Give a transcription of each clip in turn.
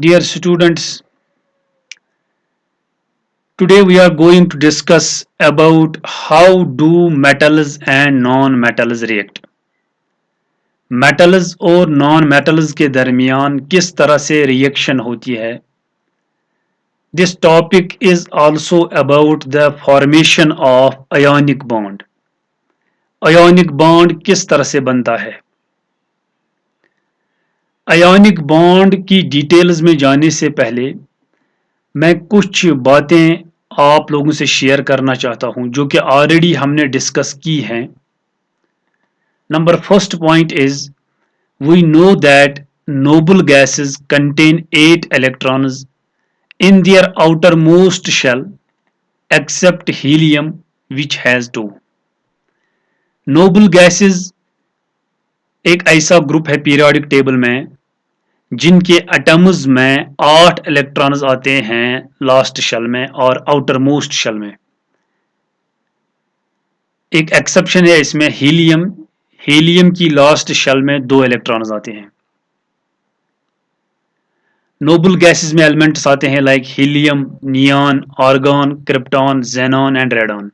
Dear students, today we are going to discuss about how do metals and non-metals react. Metals और non metals के दरमियान किस तरह से रिएक्शन होती है. This topic is also about the formation of ionic bond. Ionic bond किस तरह से बनता है. आयोनिक बॉन्ड की डिटेल्स में जाने से पहले मैं कुछ बातें आप लोगों से शेयर करना चाहता हूं जो कि ऑलरेडी हमने डिस्कस की हैं. Number first point is we know that noble gases contain 8 electrons in their outermost shell except helium which has 2. noble gases एक ऐसा ग्रुप है पीरियोडिक टेबल में जिनके एटम्स में 8 इलेक्ट्रॉन्स आते हैं लास्ट शेल में और आउटर मोस्ट शेल में. एक एक्सेप्शन है इसमें हीलियम. हीलियम की लास्ट शेल में 2 इलेक्ट्रॉन्स आते हैं. नोबल गैसेस में एलिमेंट्स आते हैं like helium, neon, argon, krypton, xenon and radon.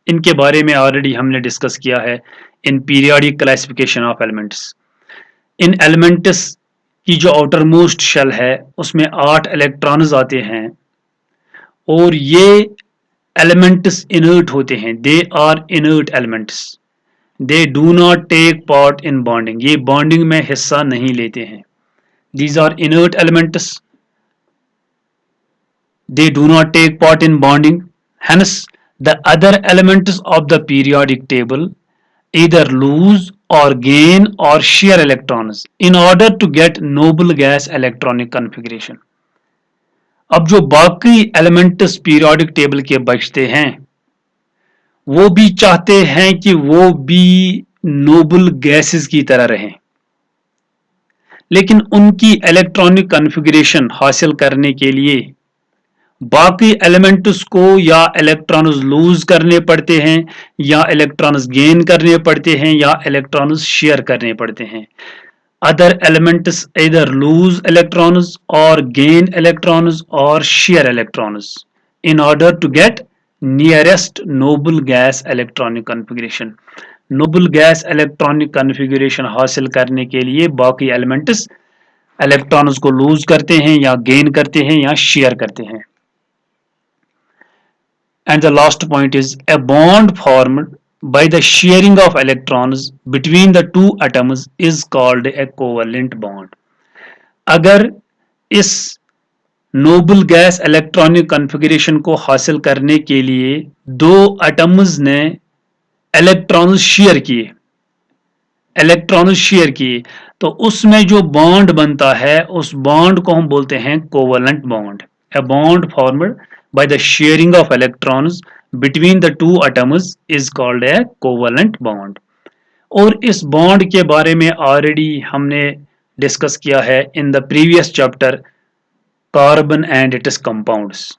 इनके बारे में ऑलरेडी हमने डिस्कस किया है in periodic classification of elements. In elements की जो आउटर मोस्ट शेल है उसमें 8 इलेक्ट्रॉन्स आते हैं और ये एलिमेंट्स इनर्ट होते हैं. They are inert elements. They do not take part in bonding. ये बॉन्डिंग में हिस्सा नहीं लेते हैं. These are inert elements. They do not take part in bonding. Hence, the other elements of the periodic table either lose or gain or share electrons in order to get noble gas electronic configuration. अब जो बाकी elements periodic table के बचते हैं वो भी चाहते हैं कि वो भी नोबल गैसेस की तरह रहें, लेकिन उनकी इलेक्ट्रॉनिक कॉन्फ़िगरेशन हासिल करने के लिए बाकी एलिमेंट्स को या इलेक्ट्रॉन्स लूज करने पड़ते हैं या इलेक्ट्रॉन्स गेन करने पड़ते हैं या इलेक्ट्रॉन्स शेयर करने पड़ते हैं. अदर एलिमेंट्स इधर लूज इलेक्ट्रॉन्स और गेन इलेक्ट्रॉन्स और share electrons in order to get nearest noble gas electronic configuration. Noble gas electronic configuration हासिल करने के लिए बाकी एलिमेंट्स इलेक्ट्रॉन्स को लूज करते हैं या गेन करते हैं या शेयर करते हैं. And the last point is a bond formed by the sharing of electrons between the two atoms is called a covalent bond. अगर इस नोबल गैस इलेक्ट्रॉनिक कॉन्फ़िगरेशन को हासिल करने के लिए दो एटम्स ने इलेक्ट्रॉन्स शेयर किए तो उसमें जो बॉन्ड बनता है उस बॉन्ड को हम बोलते हैं covalent bond. A bond formed by the sharing of electrons between the two atoms is called a covalent bond. और इस बॉन्ड के बारे में ऑलरेडी हमने डिस्कस किया है in the previous chapter carbon and it's compounds.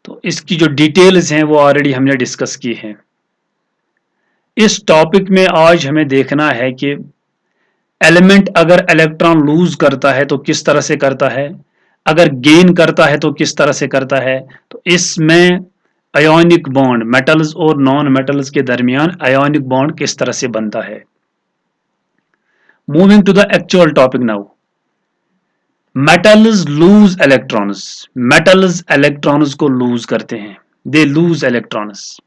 तो इसकी जो डिटेल्स हैं वो ऑलरेडी हमने डिस्कस की हैं. इस टॉपिक में आज हमें देखना है कि एलिमेंट अगर इलेक्ट्रॉन लूज करता है तो किस तरह से करता है, अगर गेन करता है तो किस तरह से करता है. तो इसमें आयोनिक बॉन्ड मेटल्स और नॉन मेटल्स के दरमियान आयोनिक बॉन्ड किस तरह से बनता है. Moving to the actual topic now. Metals lose electrons. Metals electrons को लूज करते हैं. They lose electrons.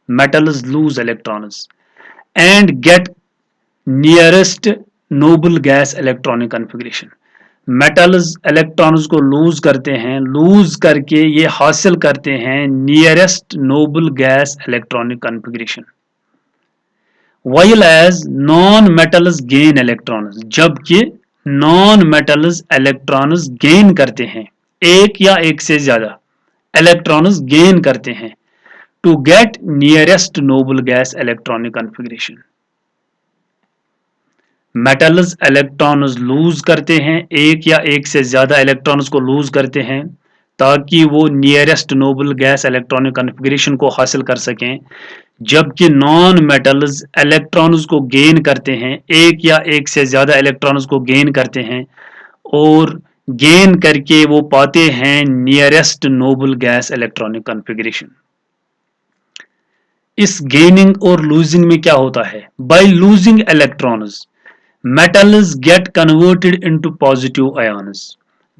Metals lose electrons and get nearest noble gas electronic configuration. Metals electrons को लूज करते हैं. लूज करके ये हासिल करते हैं nearest noble gas electronic configuration. While as non metals gain electrons. जबकि नॉन मेटल्स इलेक्ट्रॉन्स गेन करते हैं, एक या एक से ज्यादा इलेक्ट्रॉन्स गेन करते हैं to get nearest noble gas electronic configuration. Metals electrons lose करते हैं, एक या एक से ज्यादा इलेक्ट्रॉन्स को लूज करते हैं ताकि वो nearest noble gas electronic configuration को हासिल कर सकें. जबकि नॉन मेटल्स इलेक्ट्रॉन्स को गेन करते हैं, एक या एक से ज्यादा इलेक्ट्रॉन्स को गेन करते हैं और गेन करके वो पाते हैं nearest noble gas electronic configuration. इस गेनिंग और लूजिंग में क्या होता है? By losing electrons metals get converted into positive ions।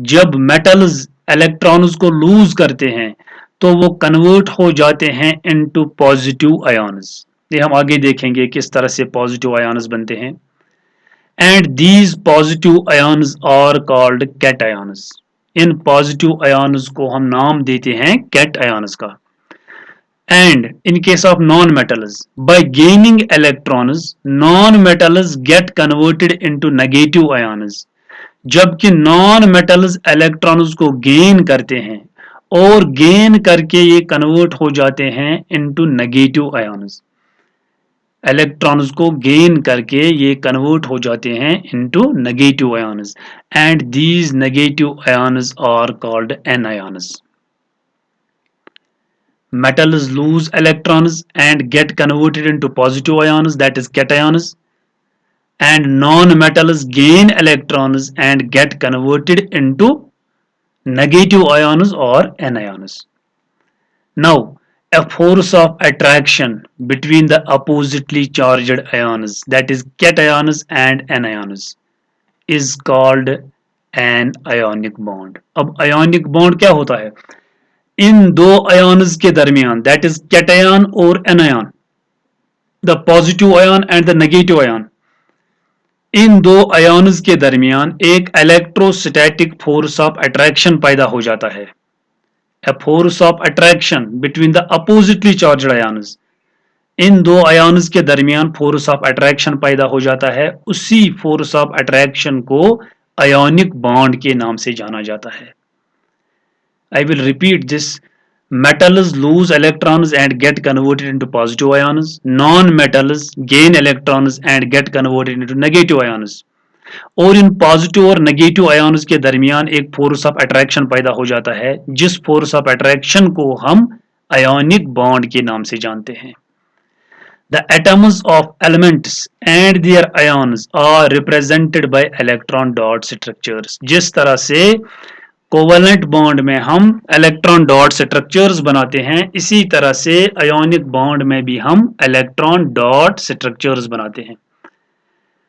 जब metals electrons को lose करते हैं तो वो convert हो जाते हैं into positive ions। ये हम आगे देखेंगे किस तरह से positive ions बनते हैं। And these positive ions are called cations। In positive ions को हम नाम देते हैं cations का। And in case of non-metals, by gaining electrons, non-metals get converted into negative ions। जबकि non-metals electrons को gain करते हैं और gain करके ये convert हो जाते हैं into negative ions। electrons को gain करके ये convert हो जाते हैं into negative ions and these negative ions are called anions। Metals lose electrons and get converted into positive ions, that is cations, and non-metals gain electrons and get converted into negative ions or anions. Now, a force of attraction between the oppositely charged ions, that is cations and anions, is called an ionic bond। अब ionic bond क्या होता है? इन दो ions के दरमियान, that is cation और anion, the positive ion and the negative ion, इन दो आयन्स के दरमियान एक इलेक्ट्रोस्टैटिक फोर्स ऑफ अट्रैक्शन पैदा हो जाता है। A force of attraction between the oppositely charged ions. इन दो आयन्स के दरमियान फोर्स ऑफ अट्रैक्शन पैदा हो जाता है। उसी फोर्स ऑफ अट्रैक्शन को आयोनिक बॉन्ड के नाम से जाना जाता है। I will repeat this. Metals lose electrons and get converted into positive ions. Non-metals gain electrons and get converted into negative ions. और इन पॉजिटिव और नेगेटिव आयन्स के दरमियान एक फोर्स ऑफ अट्रैक्शन पैदा हो जाता है, जिस फोर्स ऑफ अट्रैक्शन को हम आयोनिक बॉन्ड के नाम से जानते हैं। The atoms of elements and their ions are represented by electron dot structures। जिस तरह से कोवेलेंट बॉन्ड में हम इलेक्ट्रॉन डॉट स्ट्रक्चर्स बनाते हैं, इसी तरह से आयोनिक बॉन्ड में भी हम इलेक्ट्रॉन डॉट स्ट्रक्चर्स बनाते हैं।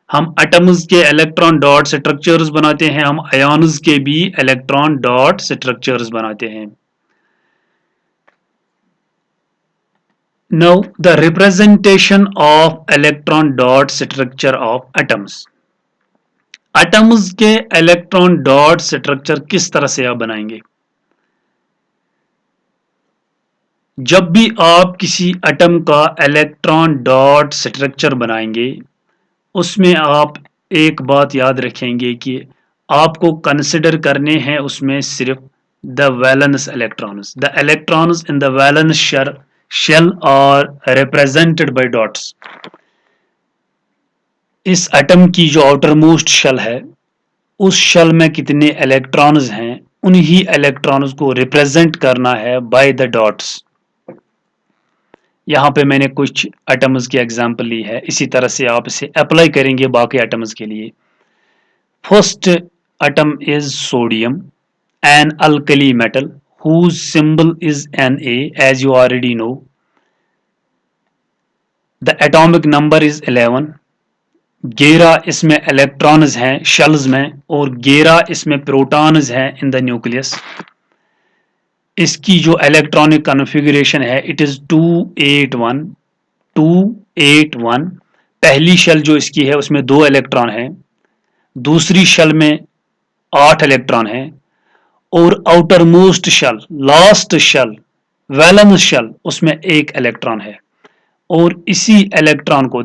हम एटम्स के इलेक्ट्रॉन डॉट स्ट्रक्चर्स बनाते हैं, हम आयन्स के भी इलेक्ट्रॉन डॉट स्ट्रक्चर्स बनाते हैं। Now the representation of electron dot structure of atoms. Atoms के इलेक्ट्रॉन डॉट स्ट्रक्चर किस तरह से आप बनाएंगे? जब भी आप किसी एटम का इलेक्ट्रॉन डॉट स्ट्रक्चर बनाएंगे, उसमें आप एक बात याद रखेंगे कि आपको कंसिडर करने हैं उसमें सिर्फ the valence electrons. The electrons in the valence shell are represented by dots. इस एटम की जो आउटर मोस्ट शेल है, उस शेल में कितने इलेक्ट्रॉन्स हैं, उन्हीं इलेक्ट्रॉन्स को रिप्रेजेंट करना है बाय द डॉट्स। यहाँ पे मैंने कुछ एटम्स की एग्जांपल ली है, इसी तरह से आप इसे अप्लाई करेंगे बाकी एटम्स के लिए। First atom is sodium, an alkali metal whose symbol is Na, as you already know. The atomic number is 11। 11 इसमें इलेक्ट्रॉन्स हैं शेल्स में और 11 इसमें प्रोटॉन्स हैं इन द न्यूक्लियस। इसकी जो इलेक्ट्रॉनिक कॉन्फ़िगरेशन है इट इज 281 281। पहली शेल जो इसकी है उसमें 2 इलेक्ट्रॉन हैं, दूसरी शेल में 8 इलेक्ट्रॉन हैं और outer most shell, last shell, valence shell, उसमें 1 इलेक्ट्रॉन है। और इसी इलेक्ट्रॉन को,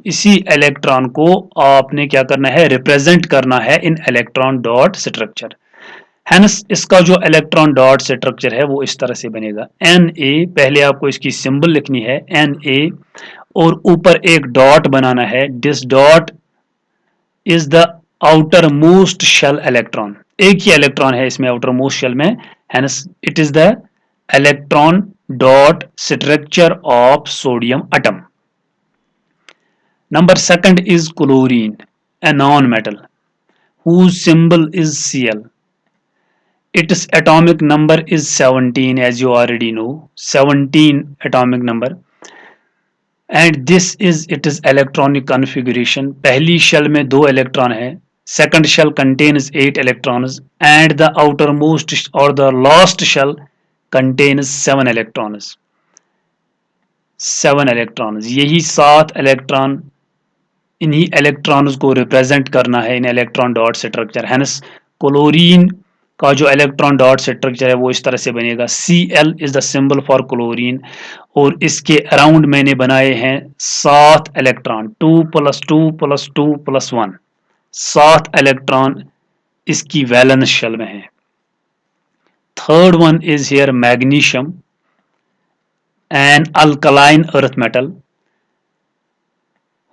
इसी इलेक्ट्रॉन को आपने क्या करना है, रिप्रेजेंट करना है in electron dot structure. Hence इसका जो इलेक्ट्रॉन डॉट स्ट्रक्चर है वो इस तरह से बनेगा। Na, पहले आपको इसकी सिंबल लिखनी है Na और ऊपर एक डॉट बनाना है। This dot is the outer most shell electron. एक ही इलेक्ट्रॉन है इसमें आउटर मोस्ट शेल में, hence it is the electron dot structure of sodium atom. Number second is chlorine, a non-metal whose symbol is Cl। its atomic number is 17, as you already know, 17 atomic number. And this is its electronic configuration. पहली shell में 2 electron है, second shell contains 8 electrons, and the outermost or the last shell contains 7 electrons. 7 electrons, यही 7 electron, इन्हीं electrons को represent करना है in electron dot structure. Hence chlorine का जो इलेक्ट्रॉन डॉट स्ट्रक्चर है वो इस तरह से बनेगा, Cl is the symbol for chlorine, और इसके अराउंड मैंने बनाए हैं 7 इलेक्ट्रॉन, 2 + 2 + 2 + 1, 7 इलेक्ट्रॉन इसकी वैलेंस शेल में है। Third one is here magnesium, an alkaline earth metal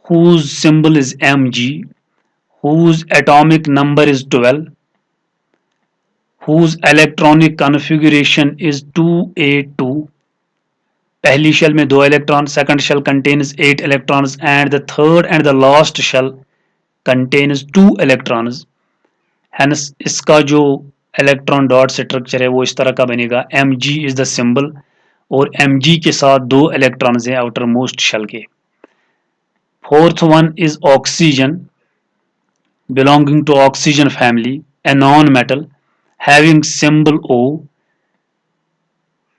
whose symbol is Mg, whose atomic number is 12, whose electronic configuration is 2a2. पहली shell में 2 electron, second shell contains 8 electrons, and the third and the last shell contains 2 electrons. Hence इसका जो electron dot structure है वो इस तरह का बनेगा, Mg is the symbol, और Mg के साथ 2 इलेक्ट्रॉन्स हैं आउटर मोस्ट शेल के। Fourth one is oxygen, belonging to oxygen family, a non-metal having symbol O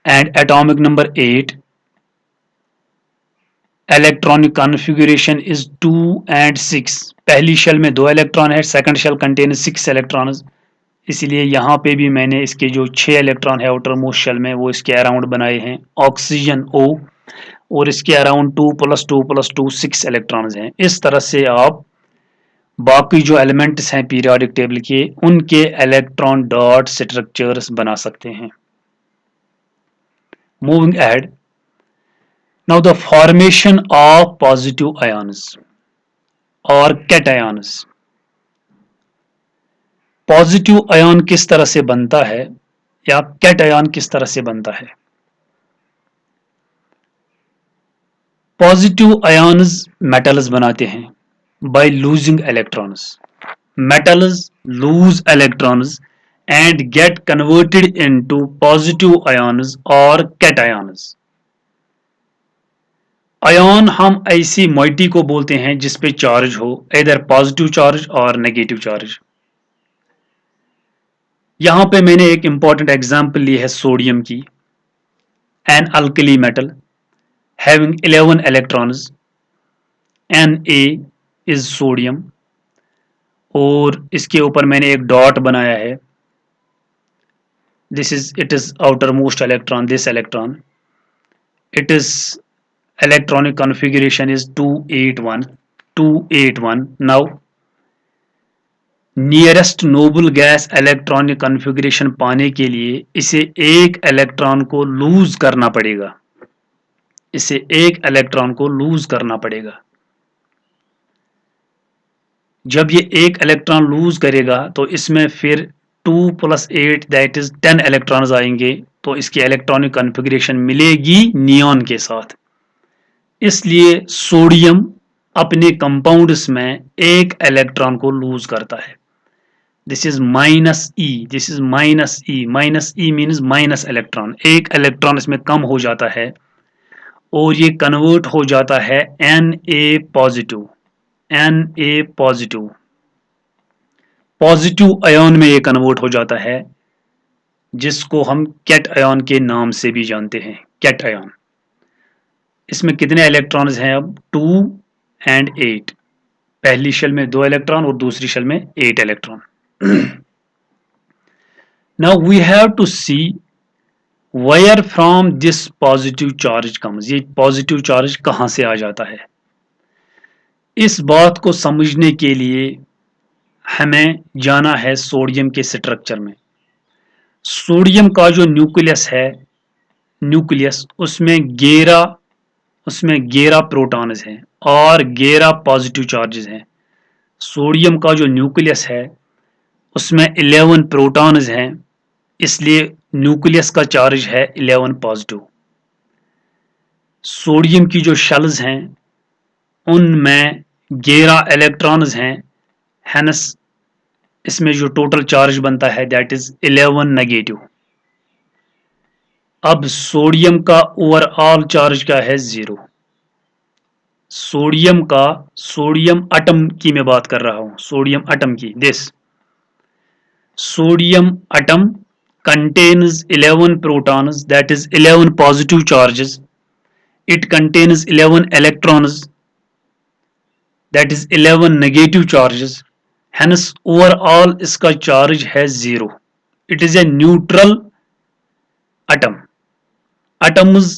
and atomic number 8. Electronic configuration is 2 and 6. पहली शेल में 2 इलेक्ट्रॉन है, second shell contains 6 electrons, इसलिए यहाँ पे भी मैंने इसके जो 6 इलेक्ट्रॉन है आउटर मोस्ट शेल में वो इसके अराउंड बनाए हैं ऑक्सीजन O, और इसके अराउंड 2 + 2 + 2 6 इलेक्ट्रॉन्स हैं। इस तरह से आप बाकी जो एलिमेंट्स हैं पीरियोडिक टेबल के उनके इलेक्ट्रॉन डॉट स्ट्रक्चर्स बना सकते हैं। Moving ahead, now the formation of positive ions और कैटायंस। पॉजिटिव आयन किस तरह से बनता है या कैटायन किस तरह से बनता है? पॉजिटिव आयन्स मेटल्स बनाते हैं by losing electrons. Metals lose electrons and get converted into positive ions और कैटायन्स। आयन हम ऐसी मॉइटी को बोलते हैं जिस पे चार्ज हो, इधर पॉजिटिव चार्ज और नेगेटिव चार्ज। यहां पे मैंने एक इंपॉर्टेंट एग्जांपल ली है सोडियम की, an alkali metal having 11 electrons, Na is sodium, और इसके ऊपर मैंने एक डॉट बनाया है, this is it is outermost electron, this electron, it is electronic configuration is 281. Now nearest noble gas electronic configuration पाने के लिए इसे एक इलेक्ट्रॉन को लूज करना पड़ेगा, इसे एक इलेक्ट्रॉन को लूज करना पड़ेगा। जब ये एक इलेक्ट्रॉन लूज करेगा तो इसमें फिर 2 + 8 दैट इज 10 इलेक्ट्रॉन्स आएंगे, तो इसकी इलेक्ट्रॉनिक कॉन्फ़िगरेशन मिलेगी नियॉन के साथ। इसलिए सोडियम अपने कंपाउंड्स में एक इलेक्ट्रॉन को लूज करता है। This is -E, this is -E means minus electron, एक इलेक्ट्रॉन इसमें कम हो जाता है और ये कन्वर्ट हो जाता है Na पॉजिटिव, पॉजिटिव आयन में ये कन्वर्ट हो जाता है, जिसको हम कैट आयन के नाम से भी जानते हैं, कैट आयन। इसमें कितने इलेक्ट्रॉन्स हैं अब? 2 and 8। पहली शेल में 2 इलेक्ट्रॉन और दूसरी शेल में 8 electron. Now we have to see where from this positive charge comes, ये पॉजिटिव चार्ज कहां से आ जाता है। इस बात को समझने के लिए हमें जाना है सोडियम के स्ट्रक्चर में। सोडियम का जो न्यूक्लियस है, न्यूक्लियस उसमें 11 प्रोटॉन्स हैं और 11 पॉजिटिव चार्जेस हैं। सोडियम का जो न्यूक्लियस है उसमें 11 प्रोटॉन्स हैं, इसलिए न्यूक्लियस का चार्ज है 11 पॉजिटिव। सोडियम की जो शेल्स हैं उनमें 11 इलेक्ट्रॉन्स हैं, हेंस इसमें जो टोटल चार्ज बनता है दैट इज 11 नेगेटिव। अब सोडियम का ओवरऑल चार्ज क्या है? 0। सोडियम एटम की मैं बात कर रहा हूं, सोडियम एटम की। This sodium atom contains 11 protons, that is 11 positive charges. It contains 11 electrons, that is 11 negative charges. Hence overall इसका charge है 0. It is a neutral atom. Atoms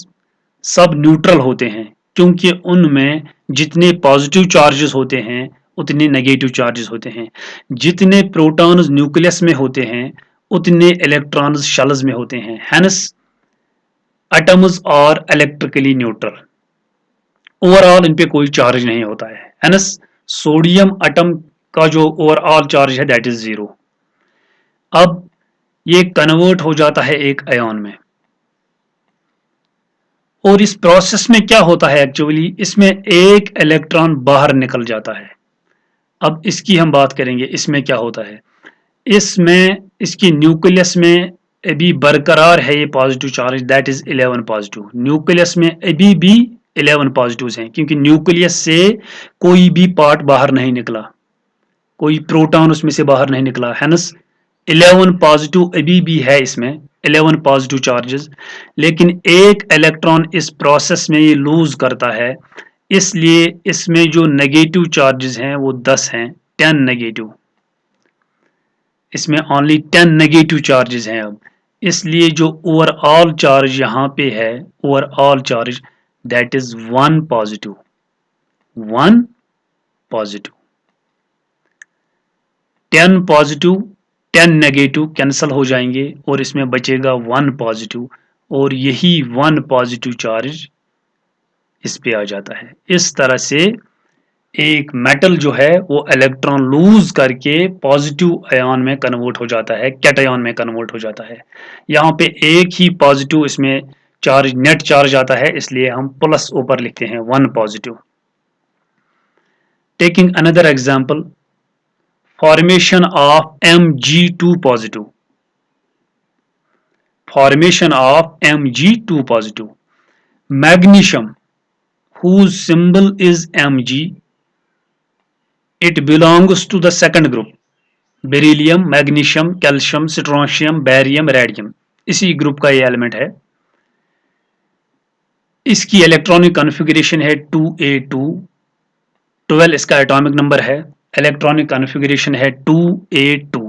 सब न्यूट्रल होते हैं क्योंकि उनमें जितने पॉजिटिव चार्जेस होते हैं उतने नेगेटिव चार्जेस होते हैं। जितने प्रोटॉन्स न्यूक्लियस में होते हैं उतने इलेक्ट्रॉन्स शेल्स में होते हैं। Hence atoms are electrically neutral. Overall इन पे कोई चार्ज नहीं होता है। हेंस सोडियम एटम का जो ओवरऑल चार्ज है दैट इज 0। अब ये कन्वर्ट हो जाता है एक आयन में, और इस प्रोसेस में क्या होता है एक्चुअली, इसमें एक इलेक्ट्रॉन बाहर निकल जाता है। अब इसकी हम बात करेंगे, इसमें क्या होता है। इसमें इसकी न्यूक्लियस में अभी बरकरार है ये positive charge, that is 11 positive. Nucleus में अभी भी 11 पॉजिटिव हैं क्योंकि न्यूक्लियस से कोई भी पार्ट बाहर नहीं निकला, कोई प्रोटॉन उसमें से बाहर नहीं निकला। हेंस 11 पॉजिटिव अभी भी है इसमें, 11 पॉजिटिव चार्जेस। लेकिन एक इलेक्ट्रॉन इस प्रोसेस में ये लूज करता है, इसलिए इसमें जो नेगेटिव चार्जेस हैं वो 10 हैं, 10 नेगेटिव। इसमें ओनली 10 नेगेटिव चार्जेस हैं। अब इसलिए जो ओवरऑल चार्ज यहाँ पे है, overall charge that is 1 positive, 1 positive. 10 positive 10 negative cancel हो जाएंगे और इसमें बचेगा 1 पॉजिटिव, और यही 1 पॉजिटिव चार्ज इस पे आ जाता है। इस तरह से एक मेटल जो है वो इलेक्ट्रॉन लूज करके पॉजिटिव आयन में कन्वर्ट हो जाता है, कैटायन में कन्वर्ट हो जाता है। यहाँ पे एक ही पॉजिटिव इसमें चार्ज, नेट चार्ज आता है, इसलिए हम प्लस ऊपर लिखते हैं 1 positive. Taking another example, formation of Mg2 positive, formation of Mg2 positive, magnesium whose symbol is Mg, it belongs to the second group, beryllium, magnesium, calcium, strontium, barium, radium, इसी group का ये element है। इसकी electronic configuration है 2a2, 12 इसका atomic number है। Electronic configuration है 2a2।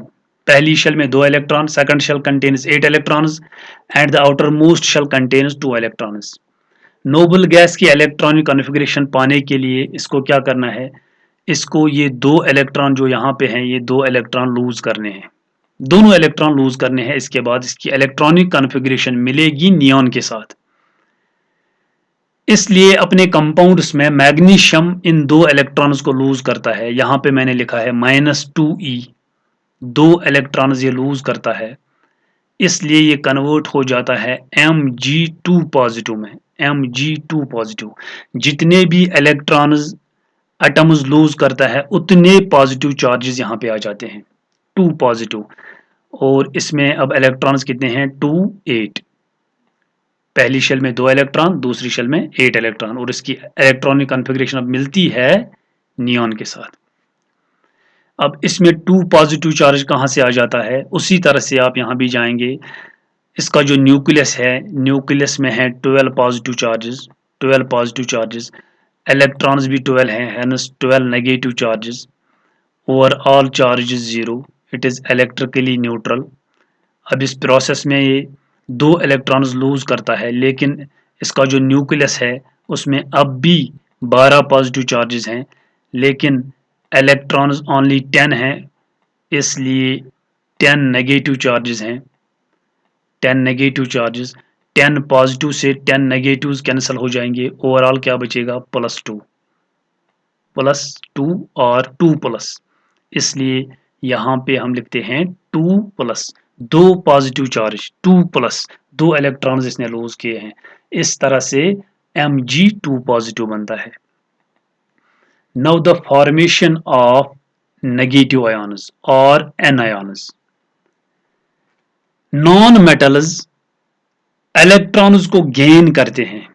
पहली शेल में 2 electron, second shell contains 8 electrons and the outer most shell contains 2 electrons. Noble gas की इलेक्ट्रॉनिक कॉन्फ़िगरेशन पाने के लिए इसको क्या करना है, इसको ये 2 इलेक्ट्रॉन जो यहाँ पे हैं ये 2 इलेक्ट्रॉन लूज करने हैं, दोनों इलेक्ट्रॉन लूज करने हैं। इसके बाद इसकी इलेक्ट्रॉनिक कॉन्फ़िगरेशन मिलेगी नियॉन के साथ। इसलिए अपने कंपाउंड्स में मैग्नीशियम इन 2 इलेक्ट्रॉन्स को लूज करता है। यहाँ पे मैंने लिखा है -2e, 2 इलेक्ट्रॉन्स ये लूज करता है, इसलिए ये कन्वर्ट हो जाता है Mg2 पॉजिटिव में, Mg2 पॉजिटिव। जितने भी इलेक्ट्रॉन्स एटम्स लूज करता है उतने पॉजिटिव चार्जेस यहाँ पे आ जाते हैं, 2 पॉजिटिव। और इसमें अब इलेक्ट्रॉन्स कितने हैं, 2 8। पहली शेल में 2 इलेक्ट्रॉन, दूसरी शेल में 8 इलेक्ट्रॉन, और इसकी इलेक्ट्रॉनिक कॉन्फ़िगरेशन अब मिलती है नियॉन के साथ। अब इसमें 2 पॉजिटिव चार्ज कहाँ से आ जाता है, उसी तरह से आप यहाँ भी जाएंगे। इसका जो न्यूक्लियस है, न्यूक्लियस में है 12 positive charges, 12 positive charges, electrons भी 12 हैं, hence 12 negative charges. Overall charge is 0, it is electrically neutral. अब इस प्रोसेस में ये 2 इलेक्ट्रॉन्स लूज करता है, लेकिन इसका जो न्यूक्लियस है उसमें अब भी 12 पॉजिटिव चार्जेस हैं, लेकिन इलेक्ट्रॉन्स ओनली 10 हैं, इसलिए 10 नेगेटिव चार्जेस हैं, 10 नेगेटिव चार्जेस। 10 पॉजिटिव से 10 नेगेटिव्स कैंसिल हो जाएंगे, ओवरऑल क्या बचेगा, +2, +2 और 2 प्लस, इसलिए यहाँ पे हम लिखते हैं 2 plus, 2 positive charge, 2 plus, 2 electrons इसने लूज किए हैं। इस तरह से Mg2 पॉजिटिव बनता है। Now the formation of negative ions और एनायन्स। नॉन मेटल्स इलेक्ट्रॉन्स को गेन करते हैं,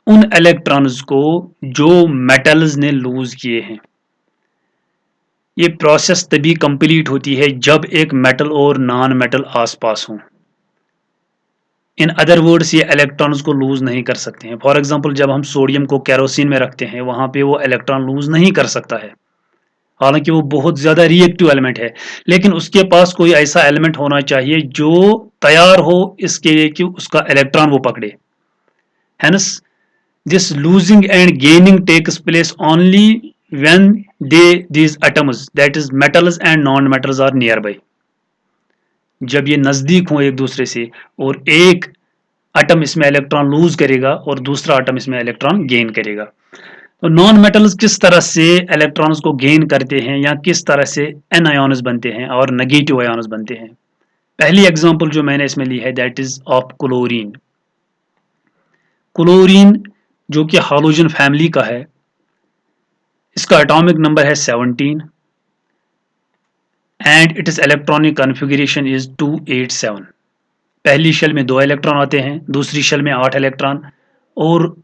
उन इलेक्ट्रॉन्स को जो मेटल्स ने लूज किए हैं। ये प्रोसेस तभी कंप्लीट होती है जब एक मेटल और नॉन मेटल आसपास हो। इन अदर वर्ड्स ये इलेक्ट्रॉन्स को लूज नहीं कर सकते हैं। फॉर एग्जांपल जब हम सोडियम को केरोसिन में रखते हैं वहां पे वो इलेक्ट्रॉन लूज नहीं कर सकता है, हालांकि वो बहुत ज्यादा रिएक्टिव एलिमेंट है, लेकिन उसके पास कोई ऐसा एलिमेंट होना चाहिए जो तैयार हो इसके लिए कि उसका इलेक्ट्रॉन वो पकड़े। Hence, this losing and gaining takes place only when these atoms, that is metals and non-metals, are nearby. जब ये नजदीक हो एक दूसरे से और एक एटम इसमें इलेक्ट्रॉन लूज करेगा और दूसरा एटम इसमें इलेक्ट्रॉन गेन करेगा। तो नॉन मेटल्स किस तरह से इलेक्ट्रॉन्स को गेन करते हैं या किस तरह से एनायॉन्स बनते हैं और नेगेटिव आयन्स बनते हैं। पहली एग्जांपल जो मैंने इसमें ली है that is of chlorine. Chlorine जो कि हालोजन फैमिली का है, इसका एटॉमिक नंबर है 17 and it is electronic configuration is 287। पहली शेल में 2 इलेक्ट्रॉन आते हैं, दूसरी शेल में 8 इलेक्ट्रॉन और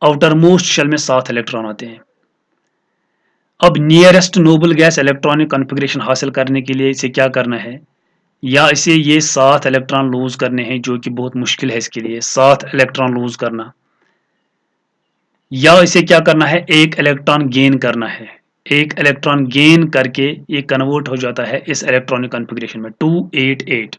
आउटर मोस्ट शेल में 7 इलेक्ट्रॉन आते हैं। अब nearest noble gas electronic configuration हासिल करने के लिए इसे क्या करना है, या इसे ये 7 इलेक्ट्रॉन लूज करने हैं जो कि बहुत मुश्किल है इसके लिए 7 इलेक्ट्रॉन लूज करना, या इसे क्या करना है, एक इलेक्ट्रॉन गेन करना है। एक इलेक्ट्रॉन गेन करके ये कन्वर्ट हो जाता है इस इलेक्ट्रॉनिक कॉन्फ़िगरेशन में 288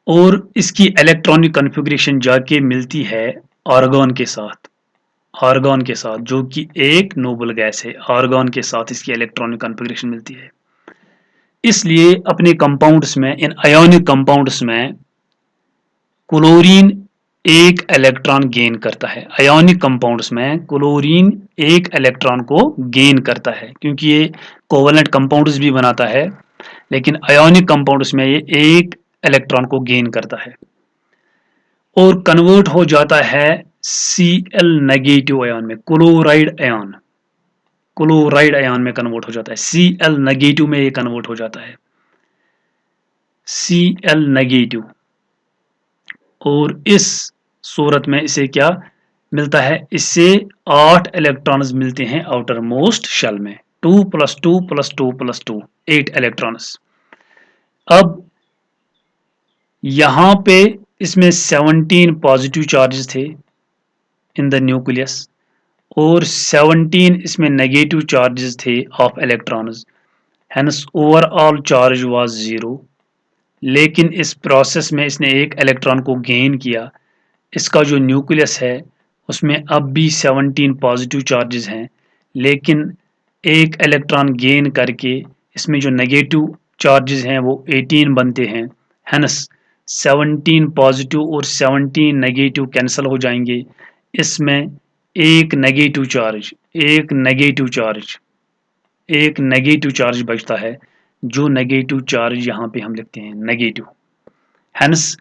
और इसकी इलेक्ट्रॉनिक कॉन्फ़िगरेशन जाके मिलती है आर्गन के साथ। आर्गन के साथ जो कि एक नोबल गैस है, आर्गन के साथ इसकी इलेक्ट्रॉनिक कॉन्फ़िगरेशन मिलती है। इसलिए अपने कंपाउंड्स में, इन आयोनिक कंपाउंड्स में क्लोरीन एक इलेक्ट्रॉन गेन करता है। आयोनिक कंपाउंड्स में क्लोरीन एक इलेक्ट्रॉन को गेन करता है क्योंकि ये कोवलेंट कंपाउंड्स भी बनाता है, लेकिन आयोनिक कंपाउंड्स में ये एक इलेक्ट्रॉन को गेन करता है और कन्वर्ट हो जाता है Cl नेगेटिव आयन में, क्लोराइड आयन। क्लोराइड आयन में कन्वर्ट हो जाता है, Cl नेगेटिव में ये कन्वर्ट हो जाता है, Cl नेगेटिव। और इस सूरत में इसे क्या मिलता है, इससे 8 इलेक्ट्रॉन्स मिलते हैं आउटर मोस्ट शेल में, 2 + 2 + 2 + 2 8 इलेक्ट्रॉन्स। अब यहां पे इसमें 17 पॉजिटिव चार्जेस थे इन द न्यूक्लियस और 17 इसमें नेगेटिव चार्जेस थे of electrons, hence overall charge was 0। लेकिन इस प्रोसेस में इसने एक इलेक्ट्रॉन को गेन किया, इसका जो न्यूक्लियस है उसमें अब भी 17 पॉजिटिव चार्जेस हैं, लेकिन एक इलेक्ट्रॉन गेन करके इसमें जो नेगेटिव चार्जेस हैं वो 18 बनते हैं। हेंस 17 पॉजिटिव और 17 नेगेटिव कैंसिल हो जाएंगे, इसमें एक नेगेटिव चार्ज, एक नेगेटिव चार्ज, एक नेगेटिव चार्ज बचता है, जो नेगेटिव चार्ज यहाँ पे हम लिखते हैं negative. Hence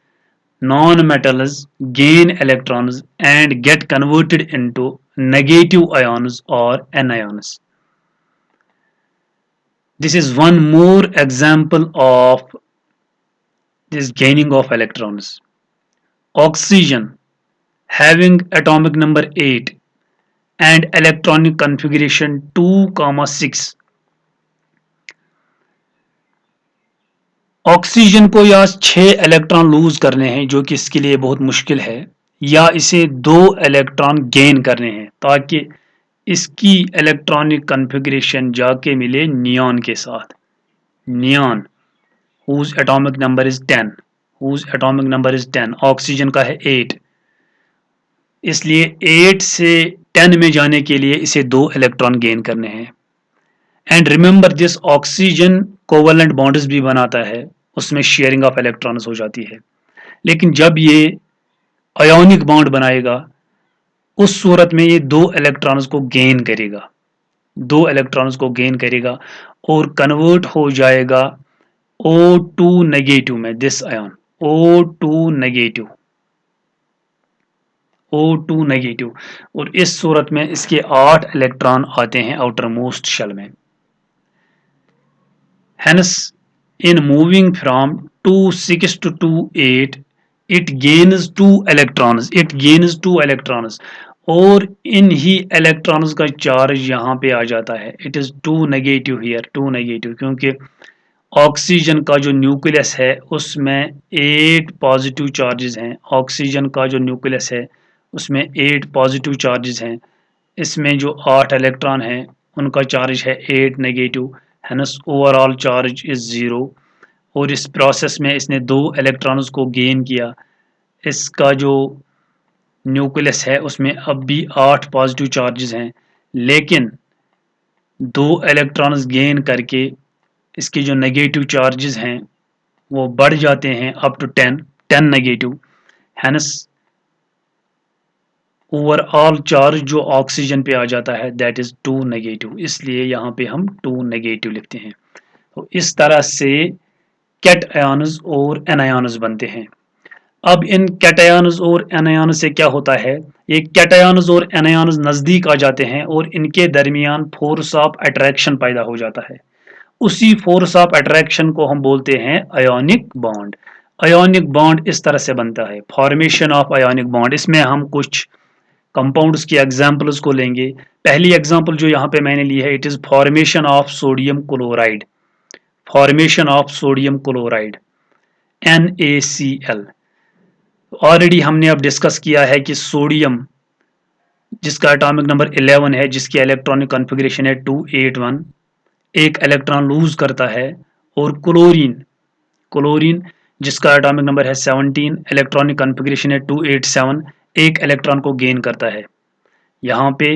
non-metals gain electrons and get converted into negative ions or anions. This is one more example of this gaining of electrons. Oxygen having atomic number 8 and electronic configuration 2,6. Oxygen को या 6 electron lose करने हैं जो कि इसके लिए बहुत मुश्किल है, या इसे 2 इलेक्ट्रॉन गेन करने हैं ताकि इसकी इलेक्ट्रॉनिक कॉन्फ़िगरेशन जाके मिले नियॉन के साथ। Neon whose atomic number is 10, whose atomic number is 10, oxygen का है 8, इसलिए 8 से 10 में जाने के लिए इसे 2 इलेक्ट्रॉन गेन करने हैं। And remember this oxygen covalent bonds भी बनाता है, उसमें शेयरिंग ऑफ इलेक्ट्रॉन्स हो जाती है, लेकिन जब ये आयोनिक बॉन्ड बनाएगा उस सूरत में ये 2 इलेक्ट्रॉन्स को गेन करेगा, 2 इलेक्ट्रॉन्स को गेन करेगा और कन्वर्ट हो जाएगा O2 नेगेटिव में, this ion O2 negative. O2 negative, और इस सूरत में इसके 8 इलेक्ट्रॉन आते हैं आउटर मोस्ट शेल में। Hence, in moving from 2 6 to 2 8, it gains 2 electrons, और इन ही इलेक्ट्रॉन्स का चार्ज यहाँ पे आ जाता है। It is 2 negative here, 2 negative, क्योंकि ऑक्सीजन का जो न्यूक्लियस है उसमें 8 पॉजिटिव चार्जेस हैं। ऑक्सीजन का जो न्यूक्लियस है उसमें 8 पॉजिटिव चार्जेस हैं। इसमें जो 8 इलेक्ट्रॉन हैं उनका चार्ज है 8 negative, hence overall charge is 0। और इस प्रोसेस में इसने 2 इलेक्ट्रॉन्स को गेन किया। इसका जो न्यूक्लियस है उसमें अब भी 8 पॉजिटिव चार्जेस हैं, लेकिन 2 इलेक्ट्रॉन्स गेन करके इसके जो नेगेटिव चार्जेस हैं वो बढ़ जाते हैं up to 10 negative. Hence overall charge जो ऑक्सीजन पे आ जाता है दैट इज 2 नेगेटिव, इसलिए यहाँ पे हम 2 नेगेटिव लिखते हैं। तो इस तरह से कैटआयंस और एनायंस बनते हैं। अब इन कैटआयंस और एनायंस से क्या होता है, ये कैटआयंस और एनायंस नजदीक आ जाते हैं और इनके दरमियान फोर्स ऑफ अट्रैक्शन पैदा हो जाता है। उसी फोर्स ऑफ अट्रैक्शन को हम बोलते हैं आयोनिक बॉन्ड। आयोनिक बॉन्ड इस तरह से बनता है, फॉर्मेशन ऑफ आयोनिक बॉन्ड। इसमें हम कुछ कंपाउंड्स की एग्जांपल्स को लेंगे। पहली एग्जांपल जो यहाँ पे मैंने ली है, it is formation of sodium chloride, formation of sodium chloride NaCl। Already हमने अब डिस्कस किया है कि सोडियम जिसका एटॉमिक नंबर 11 है, जिसकी इलेक्ट्रॉनिक कॉन्फ़िगरेशन है 281, एक इलेक्ट्रॉन लूज करता है, और क्लोरीन, क्लोरीन जिसका एटॉमिक नंबर है 17, इलेक्ट्रॉनिक कॉन्फ़िगरेशन है 287, एक इलेक्ट्रॉन को गेन करता है। यहाँ पे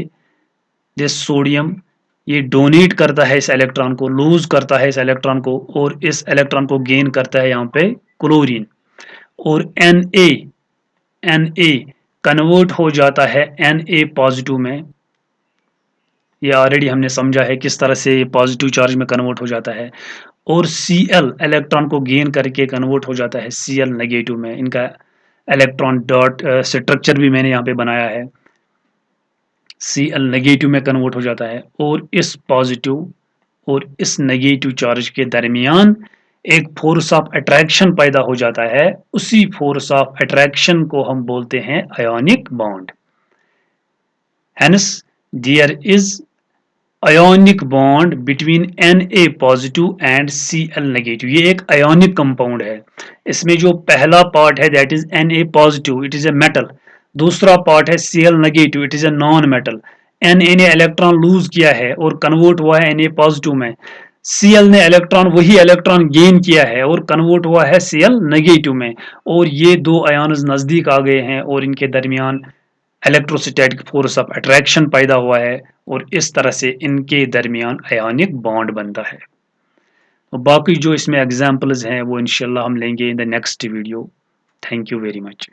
दिस सोडियम ये डोनेट करता है इस इलेक्ट्रॉन को, लूज करता है इस इलेक्ट्रॉन को, और इस इलेक्ट्रॉन को गेन करता है यहाँ पे क्लोरीन। और Na कन्वर्ट हो जाता है Na पॉजिटिव में। ये ऑलरेडी हमने समझा है किस तरह से पॉजिटिव चार्ज में कन्वर्ट हो जाता है। और Cl इलेक्ट्रॉन को गेन करके कन्वर्ट हो जाता है Cl नेगेटिव में। इनका इलेक्ट्रॉन डॉट स्ट्रक्चर भी मैंने यहाँ पे बनाया है। Cl नेगेटिव में कन्वर्ट हो जाता है, और इस पॉजिटिव और इस नेगेटिव चार्ज के दरमियान एक फोर्स ऑफ अट्रैक्शन पैदा हो जाता है। उसी फोर्स ऑफ अट्रैक्शन को हम बोलते हैं ionic bond. Hence, there is ionic bond between Na positive and Cl negative. ये एक आयोनिक कंपाउंड है। इसमें जो पहला पार्ट है that is Na positive, it is a metal. दूसरा पार्ट है Cl negative, it is a non metal. Na ने इलेक्ट्रॉन लूज किया है और कन्वर्ट हुआ है Na पॉजिटिव में। Cl ने इलेक्ट्रॉन, वही इलेक्ट्रॉन गेन किया है और कन्वर्ट हुआ है Cl नेगेटिव में, और ये दो आयन्स नजदीक आ गए हैं और इनके दरमियान इलेक्ट्रोस्टैटिक फोर्स ऑफ अट्रैक्शन पैदा हुआ है, और इस तरह से इनके दरमियान आयोनिक बॉन्ड बनता है। तो बाकी जो इसमें एग्जांपल्स हैं वो इंशाल्लाह हम लेंगे in the next video. Thank you very much.